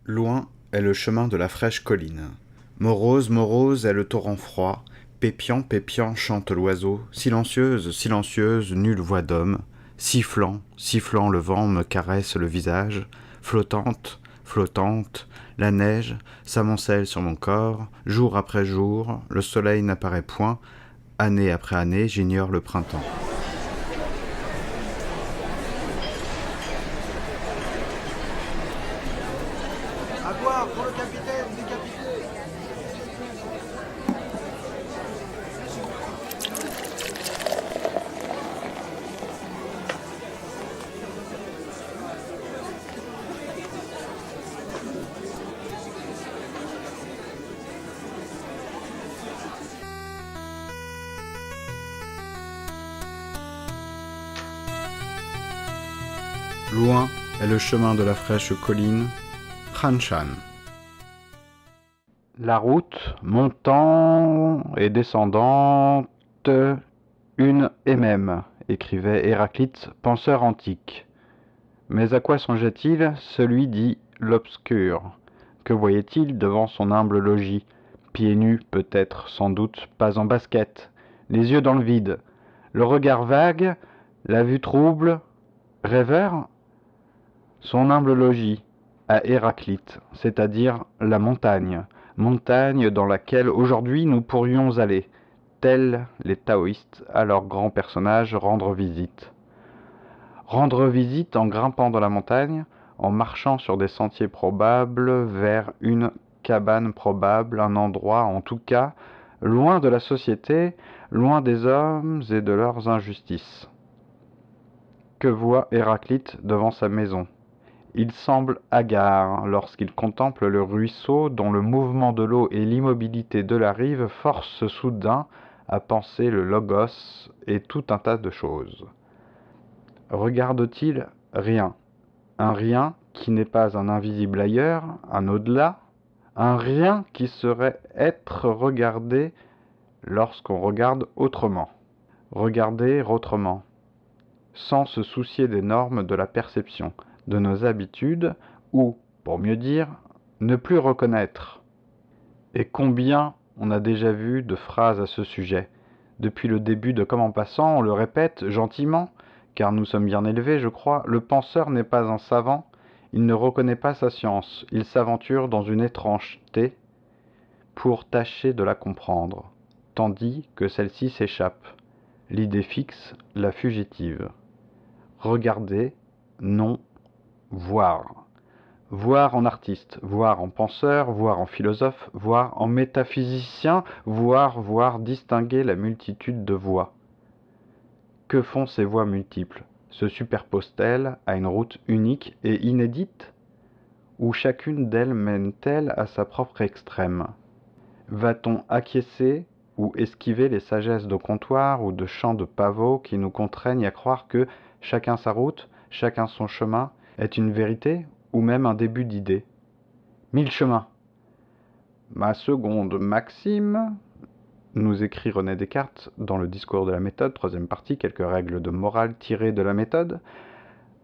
Loin est le chemin de la fraîche colline. Morose, morose est le torrent froid. Pépiant, pépiant chante l'oiseau. Silencieuse, silencieuse, nulle voix d'homme. Sifflant, sifflant le vent me caresse le visage. Flottante, flottante, la neige s'amoncelle sur mon corps. Jour après jour, le soleil n'apparaît point. Année après année, j'ignore le printemps. À boire pour le capitaine décapité. Loin est le chemin de la fraîche colline. Khanshan. La route montant et descendante, une et même, écrivait Héraclite, penseur antique. Mais à quoi songeait-il, celui dit l'obscur? Que voyait-il devant son humble logis? Pieds nus, peut-être, sans doute, pas en basket, les yeux dans le vide, le regard vague, la vue trouble, rêveur? Son humble logis, à Héraclite, c'est-à-dire la montagne, montagne dans laquelle aujourd'hui nous pourrions aller, tels les taoïstes à leur grand personnage, rendre visite. Rendre visite en grimpant dans la montagne, en marchant sur des sentiers probables vers une cabane probable, un endroit en tout cas, loin de la société, loin des hommes et de leurs injustices. Que voit Héraclite devant sa maison? Il semble hagard lorsqu'il contemple le ruisseau dont le mouvement de l'eau et l'immobilité de la rive forcent soudain à penser le logos et tout un tas de choses. Regarde-t-il rien? Un rien qui n'est pas un invisible ailleurs, un au-delà, un rien qui serait être regardé lorsqu'on regarde autrement. Regarder autrement, sans se soucier des normes de la perception, de nos habitudes, ou, pour mieux dire, ne plus reconnaître. Et combien on a déjà vu de phrases à ce sujet. Depuis le début de Comme en passant, on le répète gentiment, car nous sommes bien élevés, je crois, le penseur n'est pas un savant, il ne reconnaît pas sa science, il s'aventure dans une étrangeté pour tâcher de la comprendre, tandis que celle-ci s'échappe. L'idée fixe, la fugitive. Regarder, non, voir. Voir en artiste, voir en penseur, voir en philosophe, voir en métaphysicien, voir distinguer la multitude de voix. Que font ces voix multiples? Se superposent-elles à une route unique et inédite? Ou chacune d'elles mène-t-elle à sa propre extrême? Va-t-on acquiescer ou esquiver les sagesses de comptoir ou de chants de pavots qui nous contraignent à croire que chacun sa route, chacun son chemin, est une vérité ou même un début d'idée? Mille chemins. Ma seconde maxime, nous écrit René Descartes dans le discours de la méthode, troisième partie, quelques règles de morale tirées de la méthode.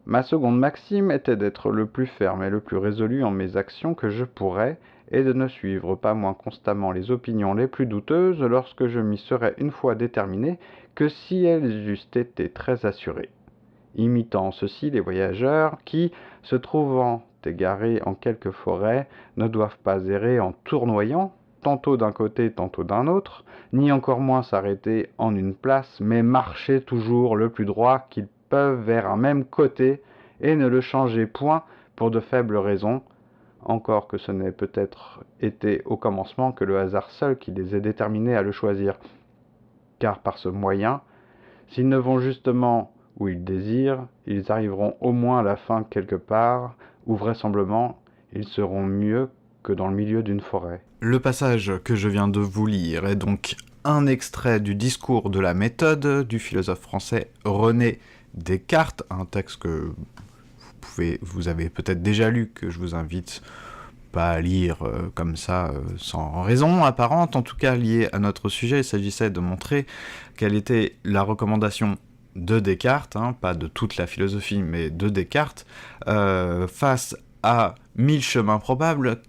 Ma seconde maxime était d'être le plus ferme et le plus résolu en mes actions que je pourrais, et de ne suivre pas moins constamment les opinions les plus douteuses lorsque je m'y serais une fois déterminé que si elles eussent été très assurées. Imitant ceci les voyageurs qui, se trouvant égarés en quelque forêt, ne doivent pas errer en tournoyant, tantôt d'un côté, tantôt d'un autre, ni encore moins s'arrêter en une place, mais marcher toujours le plus droit qu'ils peuvent vers un même côté, et ne le changer point pour de faibles raisons, encore que ce n'ait peut-être été au commencement que le hasard seul qui les ait déterminés à le choisir. Car par ce moyen, s'ils ne vont justement où ils désirent, ils arriveront au moins à la fin quelque part, où vraisemblablement ils seront mieux que dans le milieu d'une forêt. Le passage que je viens de vous lire est donc un extrait du discours de la méthode du philosophe français René Descartes, un texte que vous avez peut-être déjà lu, que je vous invite pas à lire comme ça sans raison apparente, en tout cas lié à notre sujet. Il s'agissait de montrer quelle était la recommandation de Descartes, pas de toute la philosophie, mais de Descartes, face à 1000 chemins probables,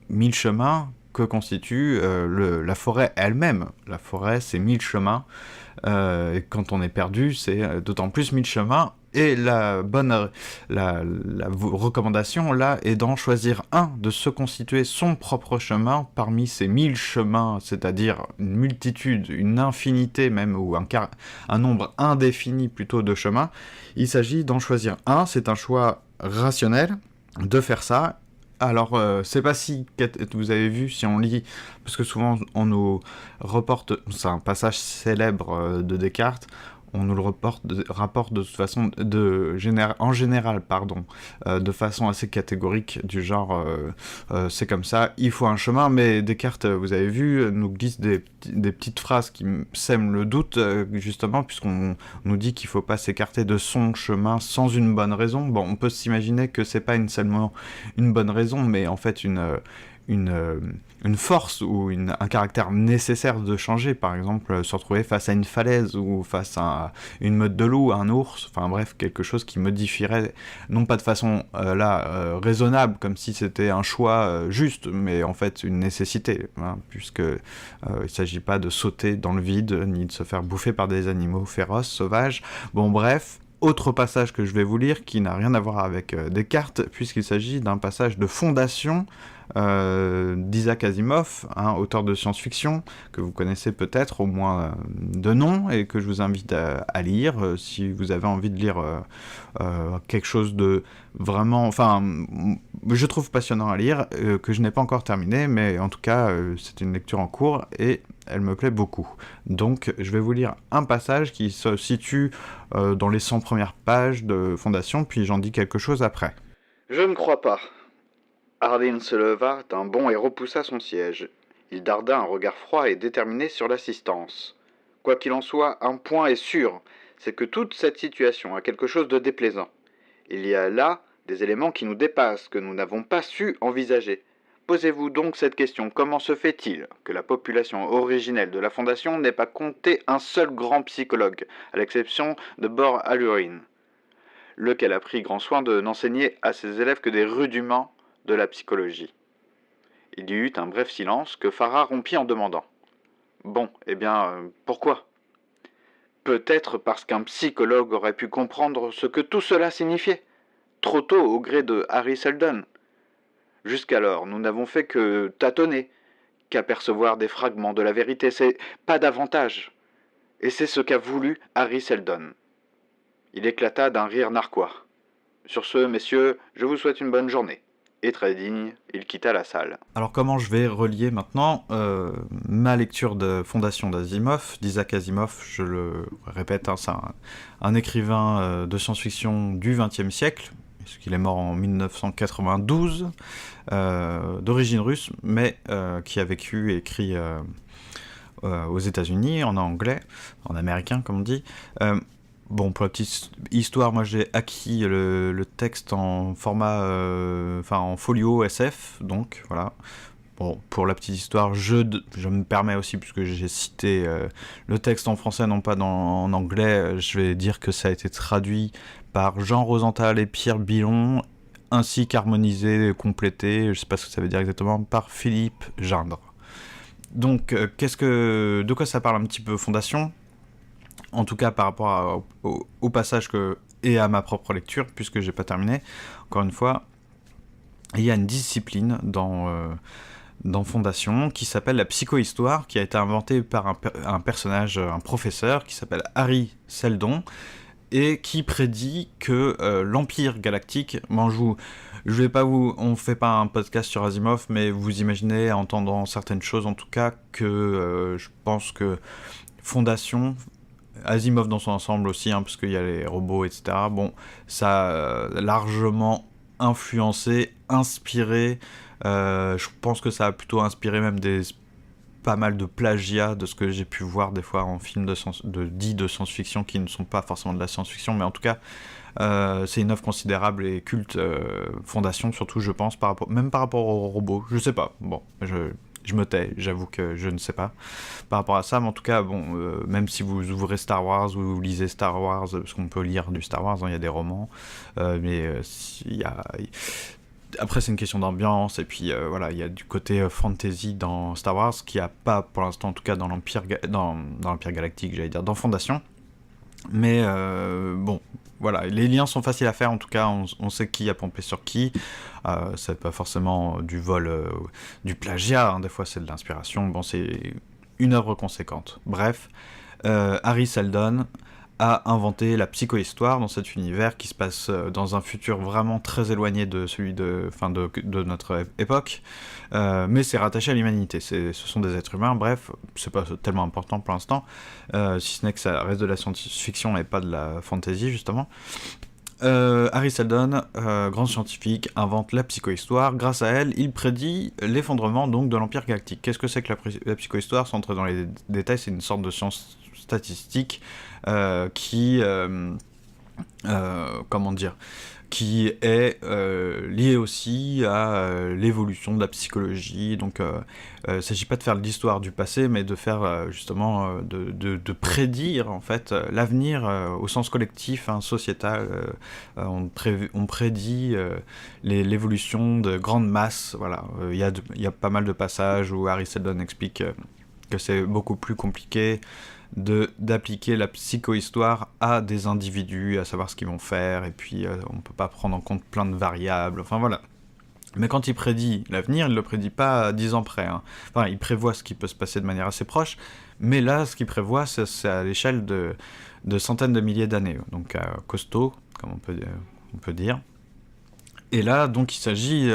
1000 chemins que constitue la forêt elle-même. La forêt, c'est 1000 chemins. Et quand on est perdu, c'est d'autant plus 1000 chemins. Et la recommandation, là, est d'en choisir un, de se constituer son propre chemin parmi ces 1000 chemins, c'est-à-dire une multitude, une infinité même, ou un nombre indéfini plutôt de chemins. Il s'agit d'en choisir un, c'est un choix rationnel de faire ça. Alors, c'est pas si vous avez vu, si on lit, parce que souvent on nous reporte, c'est un passage célèbre de Descartes, on nous le rapporte de toute façon, en général, de façon assez catégorique, du genre, c'est comme ça, il faut un chemin, mais Descartes, vous avez vu, nous glisse des petites phrases qui sèment le doute, justement, puisqu'on nous dit qu'il ne faut pas s'écarter de son chemin sans une bonne raison. Bon, on peut s'imaginer que c'est pas seulement une bonne raison, mais en fait une force ou un caractère nécessaire de changer, par exemple se retrouver face à une falaise ou face à une meute de loups, un ours, enfin bref, quelque chose qui modifierait, non pas de façon raisonnable, comme si c'était un choix juste, mais en fait une nécessité, hein, puisque il s'agit pas de sauter dans le vide, ni de se faire bouffer par des animaux féroces, sauvages. Bon bref, autre passage que je vais vous lire, qui n'a rien à voir avec Descartes, puisqu'il s'agit d'un passage de Fondation, d'Isaac Asimov, auteur de science-fiction, que vous connaissez peut-être, au moins de nom, et que je vous invite à lire, si vous avez envie de lire quelque chose de vraiment... Enfin, je trouve passionnant à lire, que je n'ai pas encore terminé, mais en tout cas, c'est une lecture en cours, et elle me plaît beaucoup. Donc, je vais vous lire un passage qui se situe dans les 100 premières pages de Fondation, puis j'en dis quelque chose après. Je ne crois pas. Hardin se leva d'un bond et repoussa son siège. Il darda un regard froid et déterminé sur l'assistance. Quoi qu'il en soit, un point est sûr, c'est que toute cette situation a quelque chose de déplaisant. Il y a là des éléments qui nous dépassent, que nous n'avons pas su envisager. Posez-vous donc cette question, comment se fait-il que la population originelle de la Fondation n'ait pas compté un seul grand psychologue, à l'exception de Bor Alurin, lequel a pris grand soin de n'enseigner à ses élèves que des rudiments de la psychologie. Il y eut un bref silence que Farah rompit en demandant. Bon, eh bien, pourquoi ? Peut-être parce qu'un psychologue aurait pu comprendre ce que tout cela signifiait, trop tôt au gré de Harry Seldon. Jusqu'alors, nous n'avons fait que tâtonner, qu'apercevoir des fragments de la vérité, c'est pas davantage. Et c'est ce qu'a voulu Harry Seldon. Il éclata d'un rire narquois. Sur ce, messieurs, je vous souhaite une bonne journée. Et très digne, il quitta la salle. Alors comment je vais relier maintenant ma lecture de Fondation d'Asimov, d'Isaac Asimov, je le répète, c'est un écrivain de science-fiction du XXe siècle, puisqu'il est mort en 1992, d'origine russe, mais qui a vécu et écrit aux États-Unis, en anglais, en américain comme on dit. Bon, pour la petite histoire, moi j'ai acquis le texte en format, en folio SF, donc voilà. Bon, pour la petite histoire, je me permets aussi, puisque j'ai cité le texte en français, non pas en anglais, je vais dire que ça a été traduit par Jean Rosenthal et Pierre Billon, ainsi qu'harmonisé, complété, je sais pas ce que ça veut dire exactement, par Philippe Gindre. Donc, de quoi ça parle un petit peu Fondation ? En tout cas par rapport au passage et à ma propre lecture, puisque j'ai pas terminé, encore une fois, il y a une discipline dans Fondation qui s'appelle la psychohistoire, qui a été inventée par un personnage, un professeur, qui s'appelle Harry Seldon, et qui prédit que l'Empire Galactique, on fait pas un podcast sur Asimov, mais vous imaginez, en entendant certaines choses en tout cas, que je pense que Fondation... Asimov dans son ensemble aussi, parce qu'il y a les robots, etc. Bon, ça a largement influencé, inspiré. Je pense que ça a plutôt inspiré même pas mal de plagiat de ce que j'ai pu voir des fois en films de science-fiction qui ne sont pas forcément de la science-fiction, mais en tout cas, c'est une œuvre considérable et culte. Fondation, surtout, je pense, même par rapport aux robots. Je sais pas. Bon, je me tais, j'avoue que je ne sais pas par rapport à ça, mais en tout cas, bon, même si vous ouvrez Star Wars ou vous lisez Star Wars, parce qu'on peut lire du Star Wars, il y a des romans, mais il y a après, c'est une question d'ambiance, et puis voilà, il y a du côté fantasy dans Star Wars, qu'il n'y a pas pour l'instant, en tout cas dans dans l'Empire Galactique, j'allais dire, dans Fondation. Mais bon, voilà, les liens sont faciles à faire, en tout cas, on sait qui a pompé sur qui. C'est pas forcément du vol, du plagiat, hein, des fois c'est de l'inspiration, bon, c'est une œuvre conséquente. Bref, Harry Seldon a inventé la psychohistoire dans cet univers qui se passe dans un futur vraiment très éloigné de celui de notre époque, mais c'est rattaché à l'humanité, ce sont des êtres humains, bref, c'est pas tellement important pour l'instant, si ce n'est que ça reste de la science-fiction et pas de la fantasy, justement. Harry Seldon, grand scientifique, invente la psychohistoire. Grâce à elle, il prédit l'effondrement donc de l'Empire Galactique. Qu'est-ce que c'est que la psychohistoire? Sans entrer dans les détails, c'est une sorte de science statistique qui, comment dire, qui est liée aussi à l'évolution de la psychologie. Donc, il ne s'agit pas de faire l'histoire du passé, mais de faire justement de prédire en fait l'avenir au sens collectif, hein, sociétal. On prédit l'évolution de grandes masses. Voilà, il y a pas mal de passages où Harry Seldon explique que c'est beaucoup plus compliqué d'appliquer la psychohistoire à des individus, à savoir ce qu'ils vont faire, et puis on peut pas prendre en compte plein de variables, enfin voilà. Mais quand il prédit l'avenir, il le prédit pas 10 ans près, hein. Enfin, il prévoit ce qui peut se passer de manière assez proche, mais là, ce qu'il prévoit, c'est à l'échelle de centaines de milliers d'années, donc costaud, comme on peut dire. Et là, donc, il s'agit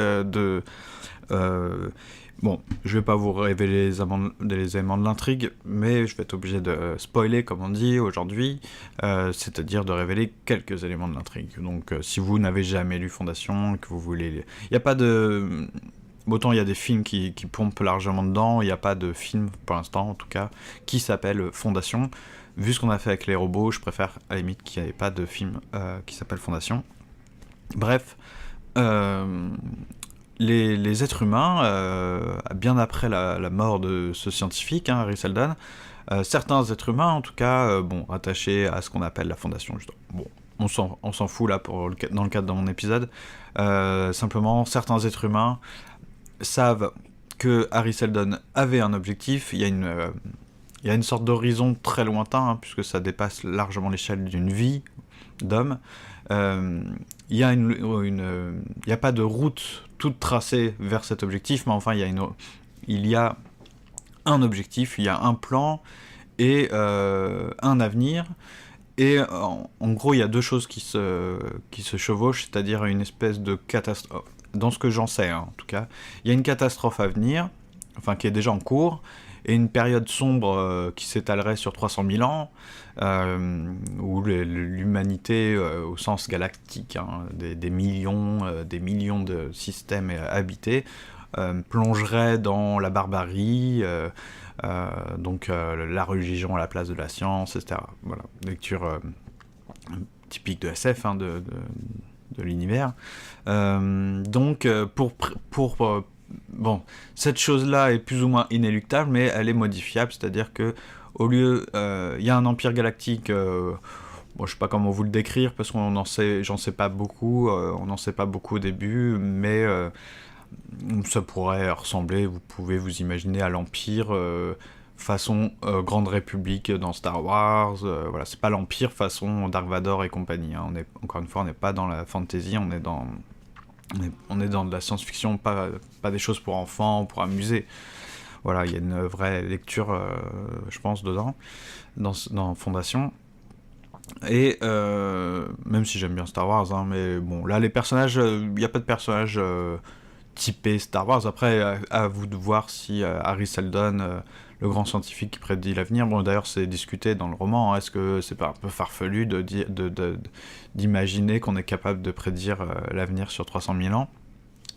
bon, je vais pas vous révéler les éléments de l'intrigue, mais je vais être obligé de spoiler, comme on dit aujourd'hui, c'est-à-dire de révéler quelques éléments de l'intrigue. Donc, si vous n'avez jamais lu Fondation, que vous voulez... Il n'y a pas de... Autant il y a des films qui pompent largement dedans, il n'y a pas de film, pour l'instant en tout cas, qui s'appelle Fondation. Vu ce qu'on a fait avec les robots, je préfère à la limite qu'il n'y ait pas de film qui s'appelle Fondation. Bref... Les êtres humains, bien après la mort de ce scientifique, hein, Harry Seldon, certains êtres humains, en tout cas, attachés à ce qu'on appelle la Fondation, justement. Bon, on s'en fout là dans le cadre de mon épisode. Simplement, certains êtres humains savent que Harry Seldon avait un objectif. Il y a une sorte d'horizon très lointain, hein, puisque ça dépasse largement l'échelle d'une vie d'homme. Il y a pas de route toute tracée vers cet objectif, mais enfin il y a un objectif, il y a un plan et un avenir, et en gros il y a deux choses qui se chevauchent, c'est-à-dire une espèce de catastrophe, dans ce que j'en sais, hein, en tout cas, il y a une catastrophe à venir, enfin qui est déjà en cours, et une période sombre qui s'étalerait sur 300 000 ans, où l'humanité, au sens galactique, hein, des millions de systèmes habités, plongerait dans la barbarie, donc la religion à la place de la science, etc. Voilà, lecture typique de SF, hein, de l'univers. Donc, bon, cette chose-là est plus ou moins inéluctable, mais elle est modifiable, c'est-à-dire que au lieu, il y a un empire galactique, bon, je sais pas comment vous le décrire, parce j'en sais pas beaucoup, on n'en sait pas beaucoup au début, mais ça pourrait ressembler, vous pouvez vous imaginer à l'Empire, façon Grande République dans Star Wars, voilà, c'est pas l'Empire façon Dark Vador et compagnie, hein. Encore une fois, on n'est pas dans la fantasy, on est dans de la science-fiction, pas des choses pour enfants, pour amuser. Voilà, il y a une vraie lecture, je pense, dedans, dans Fondation. Et même si j'aime bien Star Wars, hein, mais bon, là, les personnages, il n'y a pas de personnages typés Star Wars. Après, à vous de voir si Harry Seldon, le grand scientifique qui prédit l'avenir, bon, d'ailleurs, c'est discuté dans le roman, hein, est-ce que c'est pas un peu farfelu d'imaginer qu'on est capable de prédire l'avenir sur 300 000 ans?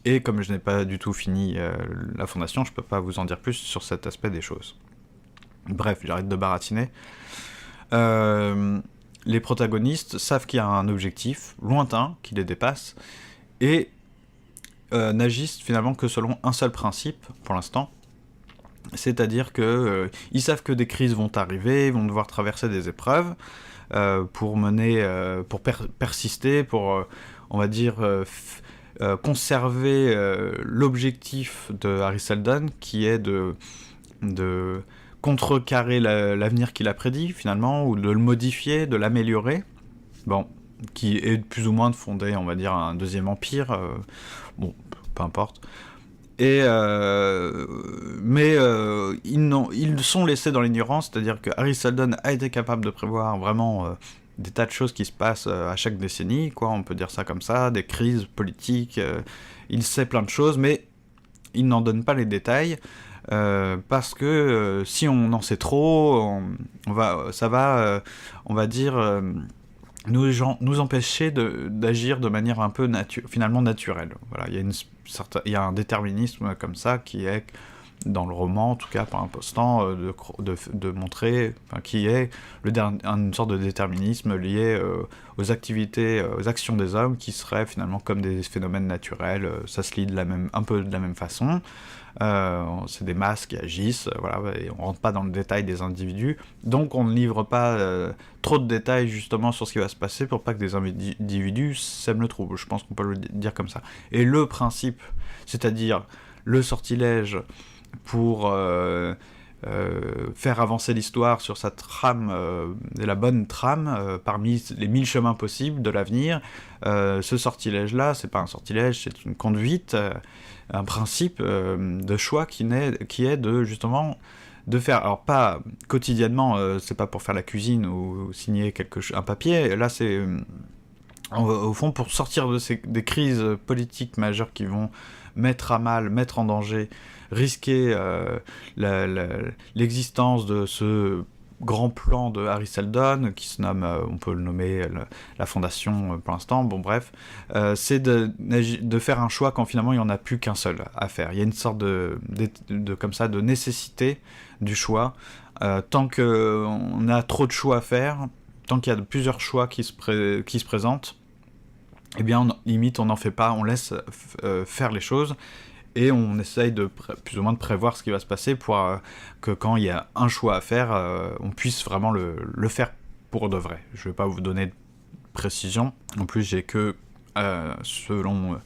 Et comme je n'ai pas du tout fini la Fondation, je peux pas vous en dire plus sur cet aspect des choses. Bref, j'arrête de baratiner. Les protagonistes savent qu'il y a un objectif lointain qui les dépasse, et n'agissent finalement que selon un seul principe, pour l'instant. C'est-à-dire que ils savent que des crises vont arriver, ils vont devoir traverser des épreuves pour persister, pour, on va dire... conserver l'objectif de Hari Seldon, qui est de contrecarrer l'avenir qu'il a prédit, finalement, ou de le modifier, de l'améliorer. Bon, qui est plus ou moins de fonder, on va dire, un deuxième empire. Bon, peu importe. Mais ils sont laissés dans l'ignorance, c'est-à-dire que Hari Seldon a été capable de prévoir vraiment des tas de choses qui se passent à chaque décennie, quoi, on peut dire ça comme ça, des crises politiques, il sait plein de choses, mais il n'en donne pas les détails, parce que si on en sait trop, on va dire, nous empêcher d'agir de manière un peu finalement naturelle. Voilà, il y a un déterminisme comme ça qui est dans le roman, en tout cas par important, de montrer, qui est une sorte de déterminisme lié aux activités, aux actions des hommes, qui seraient finalement comme des phénomènes naturels. Ça se lit un peu de la même façon. C'est des masses qui agissent, voilà, et on rentre pas dans le détail des individus, donc on ne livre pas trop de détails justement sur ce qui va se passer pour pas que des individus sèment le trouble. Je pense qu'on peut le dire comme ça. Et le principe, c'est-à-dire le sortilège pour faire avancer l'histoire sur sa trame, la bonne trame, parmi les 1000 chemins possibles de l'avenir, ce sortilège-là, c'est pas un sortilège, c'est une conduite, un principe de choix qui est de, justement, de faire, alors pas quotidiennement, c'est pas pour faire la cuisine ou signer un papier, là c'est au fond pour sortir des crises politiques majeures qui vont mettre en danger, risquer l'existence de ce grand plan de Hari Seldon, qui se nomme, on peut le nommer la Fondation pour l'instant, bon bref, c'est de faire un choix quand finalement il n'y en a plus qu'un seul à faire. Il y a une sorte comme ça, de nécessité du choix. Tant qu'on a trop de choix à faire, tant qu'il y a plusieurs choix qui se présentent, eh bien limite on n'en fait pas, on laisse faire les choses, et on essaye plus ou moins de prévoir ce qui va se passer pour que quand il y a un choix à faire, on puisse vraiment le faire pour de vrai. Je ne vais pas vous donner de précision. En plus, j'ai que, selon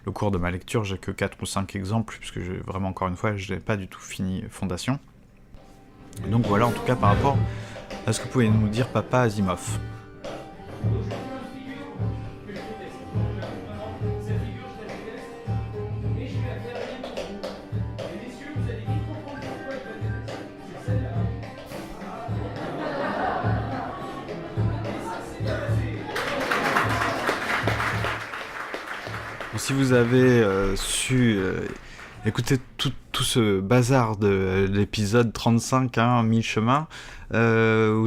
le cours de ma lecture, j'ai que 4 ou 5 exemples, puisque vraiment, encore une fois, je n'ai pas du tout fini Fondation. Donc voilà, en tout cas, par rapport à ce que vous pouvez nous dire, Papa Asimov. Si vous avez su écouter tout ce bazar de l'épisode 35, 1000 chemins, vous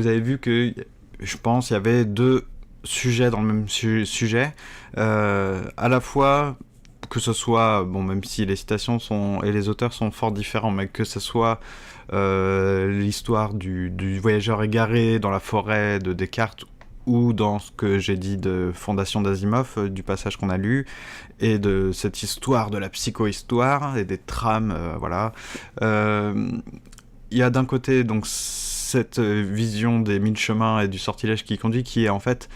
avez vu que, je pense, il y avait 2 sujets dans le même sujet, à la fois que ce soit, bon, même si les citations et les auteurs sont fort différents, mais que ce soit l'histoire du voyageur égaré dans la forêt de Descartes, ou dans ce que j'ai dit de Fondation d'Asimov, du passage qu'on a lu, et de cette histoire de la psychohistoire, et des trames, voilà. Il y a d'un côté, donc, cette vision des 1000 chemins et du sortilège qui conduit, qui est en fait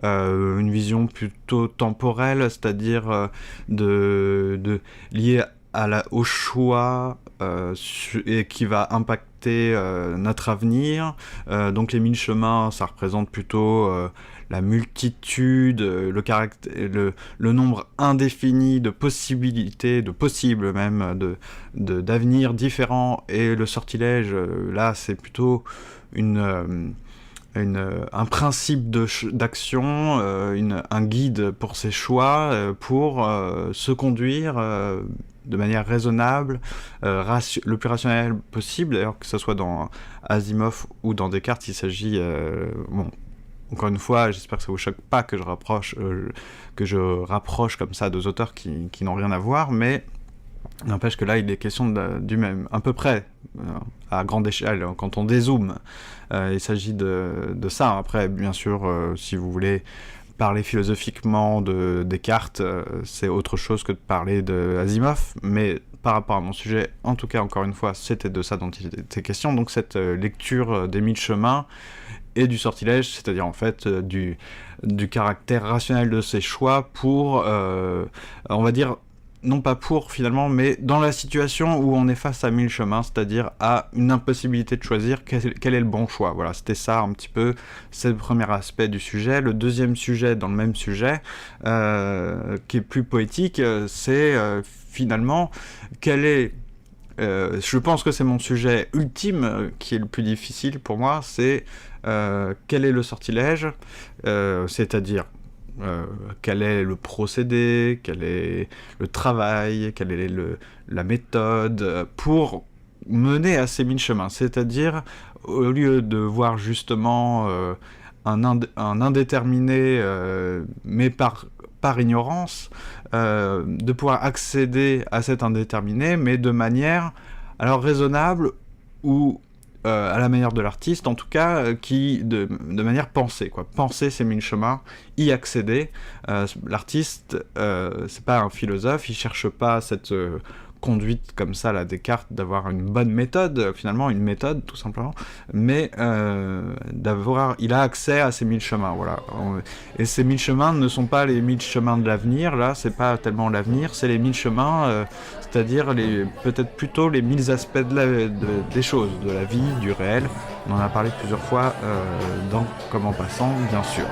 une vision plutôt temporelle, c'est-à-dire liée au choix, et qui va impacter notre avenir. Donc les 1000 chemins, ça représente plutôt la multitude, le nombre indéfini de possibilités, de possibles même, d'avenirs différents, et le sortilège, là c'est plutôt un principe d'action, un guide pour ses choix, pour se conduire de manière raisonnable, le plus rationnel possible. D'ailleurs, que ce soit dans Asimov ou dans Descartes, il s'agit... bon, encore une fois, j'espère que ça vous choque pas que je rapproche comme ça 2 auteurs qui n'ont rien à voir, mais n'empêche que là, il est question du même, à peu près, à grande échelle, quand on dézoome. Il s'agit de ça. Après, bien sûr, si vous voulez parler philosophiquement de Descartes, c'est autre chose que de parler de Asimov, mais par rapport à mon sujet, en tout cas, encore une fois, c'était de ça dont il était question, donc cette lecture des 1000 chemins et du sortilège, c'est-à-dire en fait du caractère rationnel de ses choix pour, on va dire, non pas pour finalement, mais dans la situation où on est face à 1000 chemins, c'est-à-dire à une impossibilité de choisir quel est le bon choix. Voilà, c'était ça un petit peu, c'est le premier aspect du sujet. Le deuxième sujet dans le même sujet, qui est plus poétique, c'est finalement quel est... je pense que c'est mon sujet ultime qui est le plus difficile pour moi, c'est quel est le sortilège, c'est-à-dire quel est le procédé, quel est le travail, quelle est la méthode pour mener à ces 1000 chemins. C'est-à-dire, au lieu de voir justement un indéterminé, mais par ignorance, de pouvoir accéder à cet indéterminé, mais de manière alors raisonnable ou à la manière de l'artiste, en tout cas, qui de manière pensée, quoi. Penser ces 1000 chemins, y accéder. L'artiste, c'est pas un philosophe, il cherche pas cette conduite comme ça, là, Descartes, d'avoir une bonne méthode, finalement, une méthode, tout simplement, mais il a accès à ces 1000 chemins, voilà. Et ces 1000 chemins ne sont pas les 1000 chemins de l'avenir, là, c'est pas tellement l'avenir, c'est les 1000 chemins, c'est-à-dire peut-être plutôt les 1000 aspects des choses, de la vie, du réel. On en a parlé plusieurs fois dans Comment Passant, bien sûr.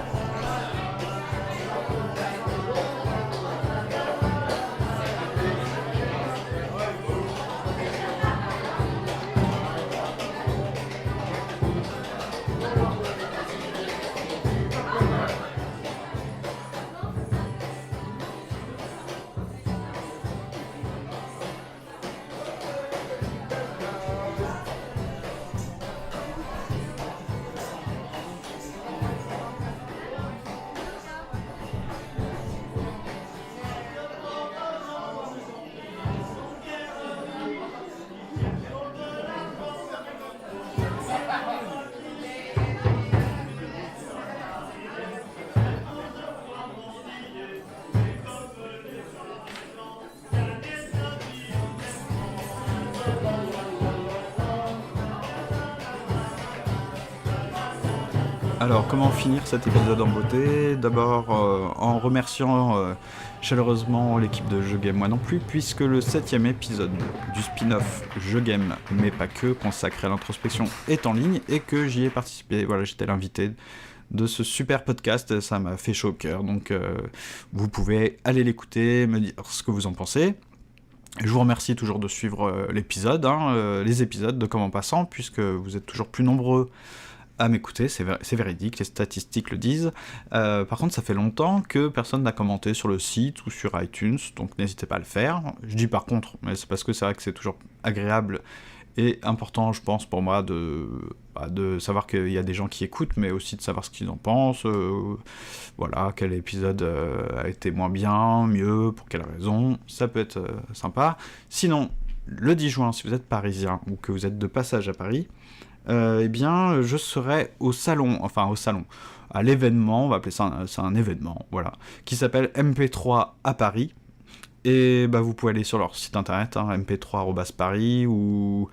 Alors, comment finir cet épisode en beauté ? D'abord, en remerciant chaleureusement l'équipe de Je Game Moi Non Plus, puisque le 7e épisode du spin-off Je Game, mais pas que, consacré à l'introspection, est en ligne et que j'y ai participé. Voilà, j'étais l'invité de ce super podcast, ça m'a fait chaud au cœur, donc vous pouvez aller l'écouter, me dire ce que vous en pensez. Je vous remercie toujours de suivre les épisodes de Comment Passant, puisque vous êtes toujours plus nombreux à m'écouter, c'est véridique, les statistiques le disent. Par contre, ça fait longtemps que personne n'a commenté sur le site ou sur iTunes, donc n'hésitez pas à le faire. Je dis par contre, mais c'est parce que c'est vrai que c'est toujours agréable et important, je pense, pour moi, de savoir qu'il y a des gens qui écoutent, mais aussi de savoir ce qu'ils en pensent, voilà, quel épisode a été moins bien, mieux, pour quelle raison, ça peut être sympa. Sinon, le 10 juin, si vous êtes parisien ou que vous êtes de passage à Paris, eh bien, je serai à l'événement, on va appeler ça un événement, voilà, qui s'appelle MP3 à Paris, et vous pouvez aller sur leur site internet, mp3@paris, ou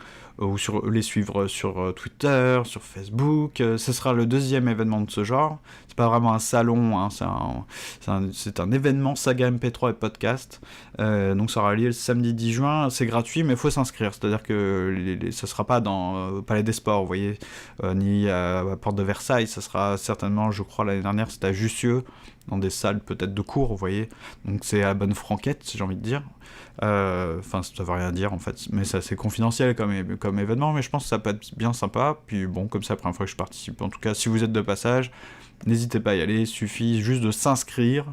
les suivre sur Twitter, sur Facebook. Ce sera le 2e événement de ce genre. C'est pas vraiment un salon, c'est un événement saga MP3 et podcast. Donc ça aura lieu le samedi 10 juin. C'est gratuit, mais il faut s'inscrire. C'est-à-dire que ça sera pas dans Palais des Sports, vous voyez, ni à Porte de Versailles. Ça sera certainement, je crois, l'année dernière, c'était à Jussieu, dans des salles peut-être de cours, vous voyez. Donc c'est à bonne franquette, si j'ai envie de dire. Ça veut rien dire en fait, mais ça c'est confidentiel comme événement, mais je pense que ça peut être bien sympa. Puis bon, comme c'est la première fois que je participe, en tout cas, si vous êtes de passage, n'hésitez pas à y aller, il suffit juste de s'inscrire.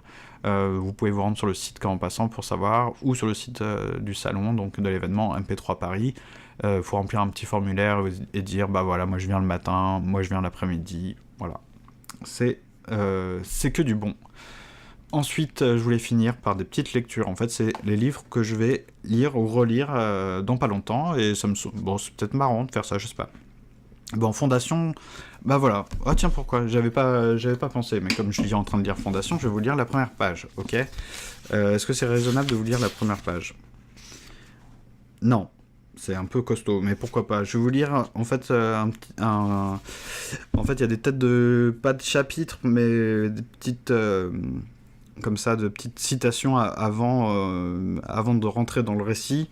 Vous pouvez vous rendre sur le site Comment Passant pour savoir, ou sur le site du salon, donc de l'événement MP3 Paris. Faut remplir un petit formulaire et dire voilà, moi je viens le matin, moi je viens l'après-midi, voilà. C'est que du bon. Ensuite, je voulais finir par des petites lectures. En fait, c'est les livres que je vais lire ou relire dans pas longtemps, et c'est peut-être marrant de faire ça, je sais pas. Bon, Fondation, bah voilà. Ah tiens, pourquoi? J'avais pas pensé, mais comme je suis en train de lire Fondation, je vais vous lire la première page, ok? Est-ce que c'est raisonnable de vous lire la première page? Non, c'est un peu costaud, mais pourquoi pas? Je vais vous lire, en fait, en fait, il y a des têtes de... pas de chapitres, mais des petites... comme ça, de petites citations avant de rentrer dans le récit,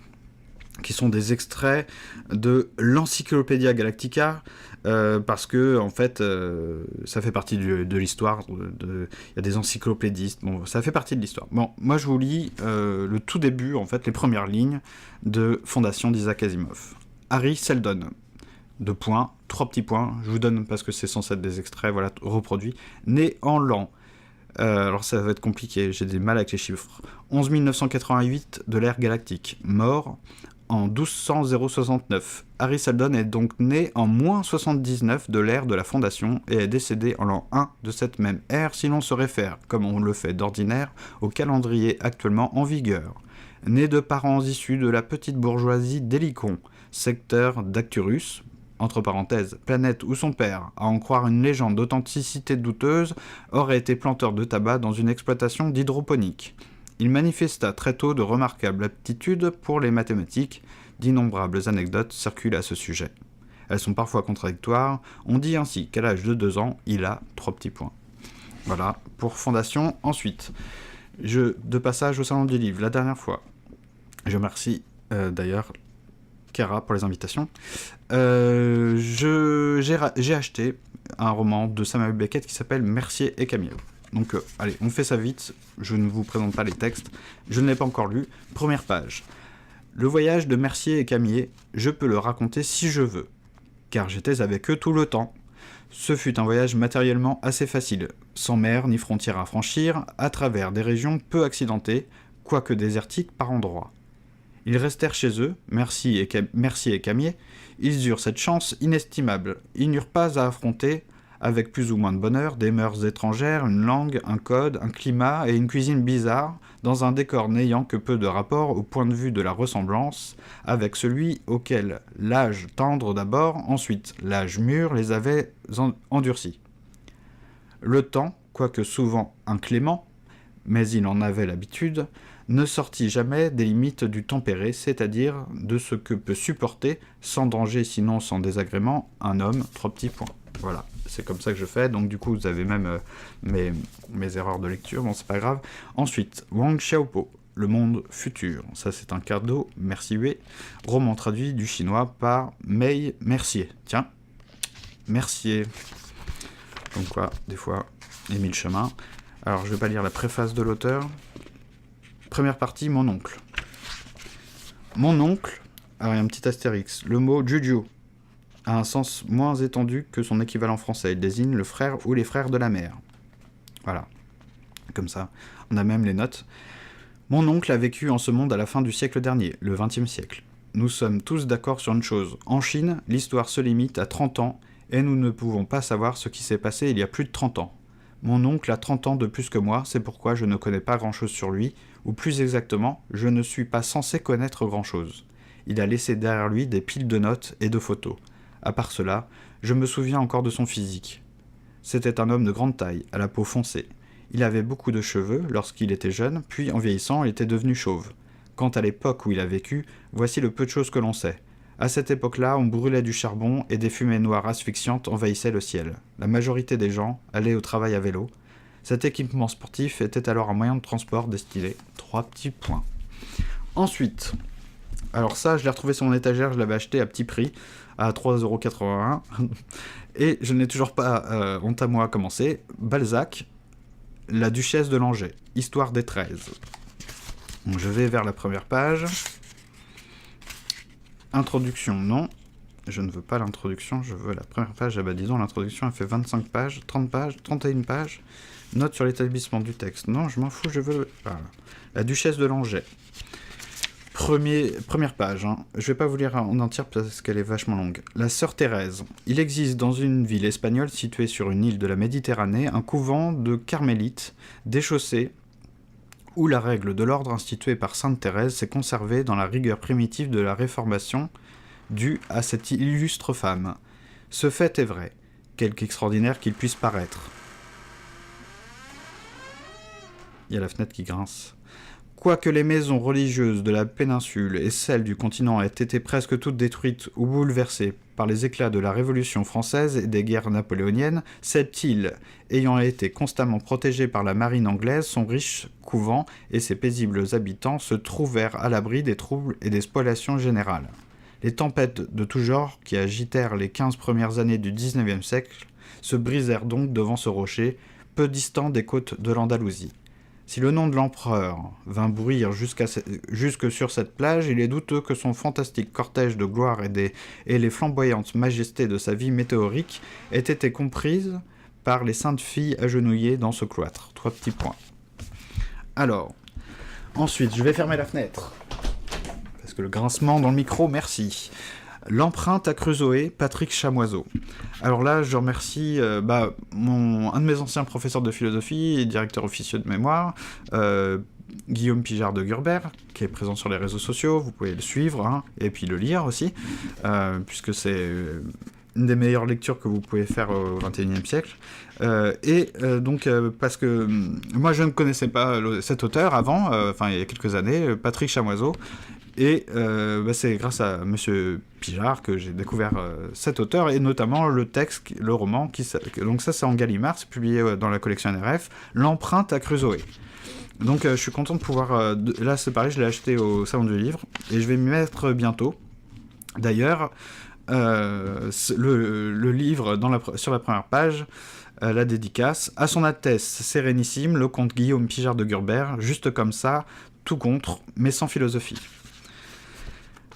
qui sont des extraits de l'Encyclopédia Galactica, parce que en fait, ça fait partie de l'histoire. Il y a des encyclopédistes. Bon, ça fait partie de l'histoire. Bon, moi je vous lis le tout début, en fait, les premières lignes de Fondation d'Isaac Asimov. Harry Seldon. 2 points, 3 petits points. Je vous donne parce que c'est censé être des extraits, voilà, reproduits. Né en l'an. Alors ça va être compliqué, j'ai des mal avec les chiffres. 11 988 de l'ère galactique. Mort en 1200-069. Harry Seldon est donc né en moins 79 de l'ère de la Fondation et est décédé en l'an 1 de cette même ère si l'on se réfère, comme on le fait d'ordinaire, au calendrier actuellement en vigueur. Né de parents issus de la petite bourgeoisie d'Hélicon, secteur d'Acturus, entre parenthèses, planète où son père, à en croire une légende d'authenticité douteuse, aurait été planteur de tabac dans une exploitation d'hydroponique. Il manifesta très tôt de remarquables aptitudes pour les mathématiques. D'innombrables anecdotes circulent à ce sujet. Elles sont parfois contradictoires. On dit ainsi qu'à l'âge de 2 ans, il a 3 petits points. Voilà, pour Fondation. Ensuite, de passage au Salon du Livre, la dernière fois. Je remercie d'ailleurs Kara pour les invitations. J'ai acheté un roman de Samuel Beckett qui s'appelle Mercier et Camier. Donc, allez, on fait ça vite, je ne vous présente pas les textes, je ne l'ai pas encore lu. Première page. Le voyage de Mercier et Camier, je peux le raconter si je veux, car j'étais avec eux tout le temps. Ce fut un voyage matériellement assez facile, sans mer ni frontières à franchir, à travers des régions peu accidentées, quoique désertiques par endroits. Ils restèrent chez eux, Mercier et Camier, ils eurent cette chance inestimable, ils n'eurent pas à affronter, avec plus ou moins de bonheur, des mœurs étrangères, une langue, un code, un climat et une cuisine bizarre, dans un décor n'ayant que peu de rapport au point de vue de la ressemblance avec celui auquel l'âge tendre d'abord, ensuite l'âge mûr les avait endurcis. Le temps, quoique souvent inclément, mais il en avait l'habitude, ne sortit jamais des limites du tempéré, c'est-à-dire de ce que peut supporter, sans danger sinon sans désagrément, un homme, 3 petits points. Voilà, c'est comme ça que je fais, donc du coup vous avez même mes erreurs de lecture, bon c'est pas grave. Ensuite, Wang Xiaopo, Le Monde Futur, ça c'est un cadeau, merci Hue, roman traduit du chinois par Mei Mercier. Tiens, Mercier. Donc quoi, des fois, Émile Chemin. Alors je vais pas lire la préface de l'auteur. Première partie, mon oncle. Mon oncle, alors il y a un petit astérix, le mot Juju a un sens moins étendu que son équivalent français. Il désigne le frère ou les frères de la mère. Voilà. Comme ça. On a même les notes. Mon oncle a vécu en ce monde à la fin du siècle dernier, le XXe siècle. Nous sommes tous d'accord sur une chose. En Chine, l'histoire se limite à 30 ans et nous ne pouvons pas savoir ce qui s'est passé il y a plus de 30 ans. Mon oncle a 30 ans de plus que moi, c'est pourquoi je ne connais pas grand-chose sur lui, ou plus exactement, je ne suis pas censé connaître grand-chose. Il a laissé derrière lui des piles de notes et de photos. À part cela, je me souviens encore de son physique. C'était un homme de grande taille, à la peau foncée. Il avait beaucoup de cheveux lorsqu'il était jeune, puis en vieillissant, il était devenu chauve. Quant à l'époque où il a vécu, voici le peu de choses que l'on sait. À cette époque-là, on brûlait du charbon et des fumées noires asphyxiantes envahissaient le ciel. La majorité des gens allaient au travail à vélo. Cet équipement sportif était alors un moyen de transport destiné. 3 petits points. Ensuite, alors ça, je l'ai retrouvé sur mon étagère, je l'avais acheté à petit prix, à 3,81 €. Et je n'ai toujours pas, honte à moi, commencé. Balzac, La Duchesse de Langeais, Histoire des 13. Donc je vais vers la première page. Introduction, non. Je ne veux pas l'introduction, je veux la première page. Ah bah disons, l'introduction, elle fait 25 pages, 30 pages, 31 pages. Note sur l'établissement du texte. Non, je m'en fous, je veux... Voilà. La Duchesse de Langeais. Première page, hein. Je vais pas vous lire en entière parce qu'elle est vachement longue. La Sœur Thérèse. Il existe dans une ville espagnole située sur une île de la Méditerranée un couvent de carmélites déchaussés où la règle de l'ordre instituée par Sainte Thérèse s'est conservée dans la rigueur primitive de la Réformation due à cette illustre femme. Ce fait est vrai, quelque extraordinaire qu'il puisse paraître. Il y a la fenêtre qui grince. Quoique les maisons religieuses de la péninsule et celles du continent aient été presque toutes détruites ou bouleversées par les éclats de la Révolution française et des guerres napoléoniennes, cette île, ayant été constamment protégée par la marine anglaise, son riche couvent et ses paisibles habitants se trouvèrent à l'abri des troubles et des spoliations générales. Les tempêtes de tout genre qui agitèrent les 15 premières années du XIXe siècle se brisèrent donc devant ce rocher, peu distant des côtes de l'Andalousie. Si le nom de l'empereur vint bruire jusque sur cette plage, il est douteux que son fantastique cortège de gloire et les flamboyantes majestés de sa vie météorique aient été comprises par les saintes filles agenouillées dans ce cloître. 3 petits points. Alors, ensuite, je vais fermer la fenêtre. Parce que le grincement dans le micro, merci. L'empreinte à Crusoé, Patrick Chamoiseau. Alors là, je remercie un de mes anciens professeurs de philosophie et directeur officieux de mémoire, Guillaume Pijard de Gurbert, qui est présent sur les réseaux sociaux, vous pouvez le suivre, et puis le lire aussi, puisque c'est une des meilleures lectures que vous pouvez faire au XXIe siècle. Parce que moi je ne connaissais pas cet auteur avant, il y a quelques années, Patrick Chamoiseau, et c'est grâce à Monsieur Pijard que j'ai découvert cet auteur, et notamment le texte, le roman, donc ça c'est en Gallimard, c'est publié dans la collection NRF, L'empreinte à Crusoé. Donc je suis content de pouvoir... là c'est pareil, je l'ai acheté au Salon du Livre, et je vais m'y mettre bientôt. D'ailleurs, le livre, sur la première page, la dédicace, à son Altesse Sérénissime, le comte Guillaume Pijard de Gurbert, juste comme ça, tout contre, mais sans philosophie.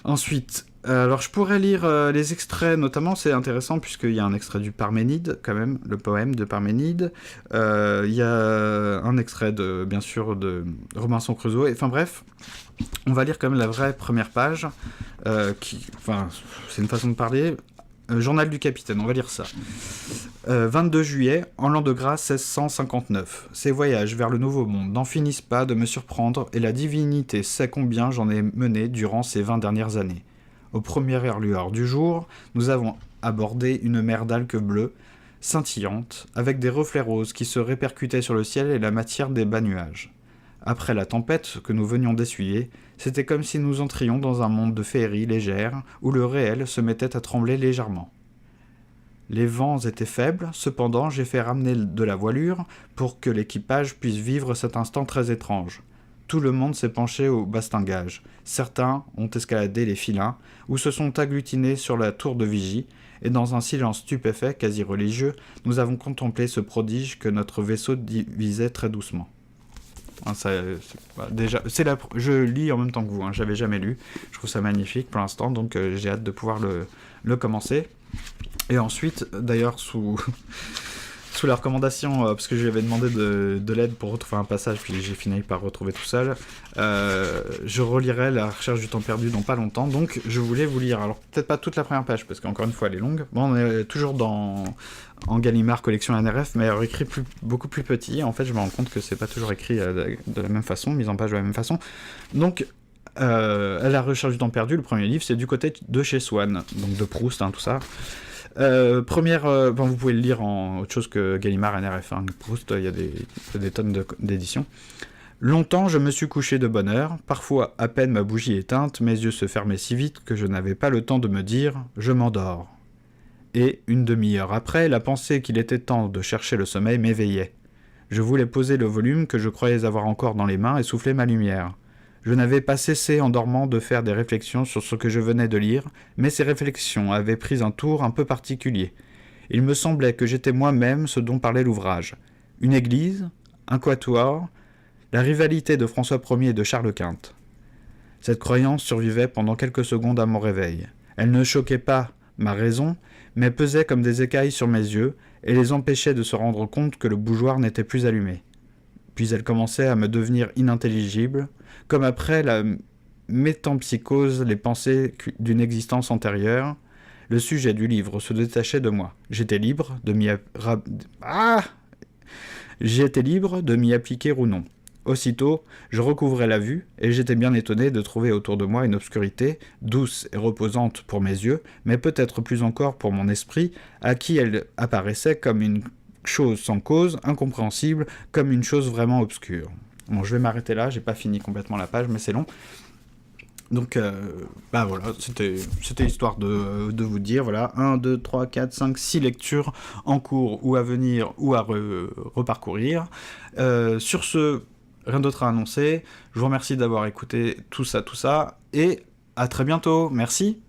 Ensuite, alors je pourrais lire les extraits, notamment, c'est intéressant puisqu'il y a un extrait du Parménide, quand même, le poème de Parménide. Il y a un extrait, bien sûr, de Robinson Crusoe. Enfin bref, on va lire quand même la vraie première page, c'est une façon de parler. Journal du capitaine, on va lire ça. 22 juillet, en l'an de grâce 1659. Ces voyages vers le Nouveau Monde n'en finissent pas de me surprendre, et la divinité sait combien j'en ai mené durant ces 20 dernières années. Aux premières lueurs du jour, nous avons abordé une mer d'algues bleues, scintillantes, avec des reflets roses qui se répercutaient sur le ciel et la matière des bas nuages. Après la tempête que nous venions d'essuyer, c'était comme si nous entrions dans un monde de féerie légère, où le réel se mettait à trembler légèrement. Les vents étaient faibles, cependant j'ai fait ramener de la voilure pour que l'équipage puisse vivre cet instant très étrange. Tout le monde s'est penché au bastingage. Certains ont escaladé les filins, ou se sont agglutinés sur la tour de vigie, et dans un silence stupéfait, quasi religieux, nous avons contemplé ce prodige que notre vaisseau divisait très doucement. Je lis en même temps que vous, j'avais jamais lu, je trouve ça magnifique pour l'instant, donc j'ai hâte de pouvoir le commencer. Et ensuite, d'ailleurs, sous la recommandation, parce que je lui avais demandé de l'aide pour retrouver un passage, puis j'ai fini par retrouver tout seul, je relirai La recherche du temps perdu dans pas longtemps, donc je voulais vous lire, alors peut-être pas toute la première page, parce qu'encore une fois elle est longue, bon, on est toujours en Gallimard collection NRF, mais écrit beaucoup plus petit. En fait je me rends compte que c'est pas toujours écrit de la même façon, mise en page de la même façon, donc La recherche du temps perdu, le premier livre, c'est du côté de chez Swann, donc de Proust, tout ça. Vous pouvez le lire en autre chose que Gallimard NRF, Proust, il y a des tonnes d'éditions. Longtemps je me suis couché de bonne heure, parfois à peine ma bougie éteinte, mes yeux se fermaient si vite que je n'avais pas le temps de me dire « je m'endors ». Et, une demi-heure après, la pensée qu'il était temps de chercher le sommeil m'éveillait. Je voulais poser le volume que je croyais avoir encore dans les mains et souffler ma lumière. Je n'avais pas cessé en dormant de faire des réflexions sur ce que je venais de lire, mais ces réflexions avaient pris un tour un peu particulier. Il me semblait que j'étais moi-même ce dont parlait l'ouvrage. Une église, un quatuor, la rivalité de François Ier et de Charles Quint. Cette croyance survivait pendant quelques secondes à mon réveil. Elle ne choquait pas ma raison, mais pesait comme des écailles sur mes yeux et les empêchait de se rendre compte que le bougeoir n'était plus allumé. Puis elle commençait à me devenir inintelligible, comme après la métempsychose, les pensées d'une existence antérieure. Le sujet du livre se détachait de moi. J'étais libre de m'y appliquer ou non. Aussitôt, je recouvrais la vue, et j'étais bien étonné de trouver autour de moi une obscurité, douce et reposante pour mes yeux, mais peut-être plus encore pour mon esprit, à qui elle apparaissait comme une chose sans cause, incompréhensible, comme une chose vraiment obscure. Bon, je vais m'arrêter là, j'ai pas fini complètement la page, mais c'est long. Donc, voilà, c'était histoire de vous dire, voilà, 1, 2, 3, 4, 5, 6 lectures en cours ou à venir ou à reparcourir. Sur ce, rien d'autre à annoncer. Je vous remercie d'avoir écouté tout ça, et à très bientôt. Merci.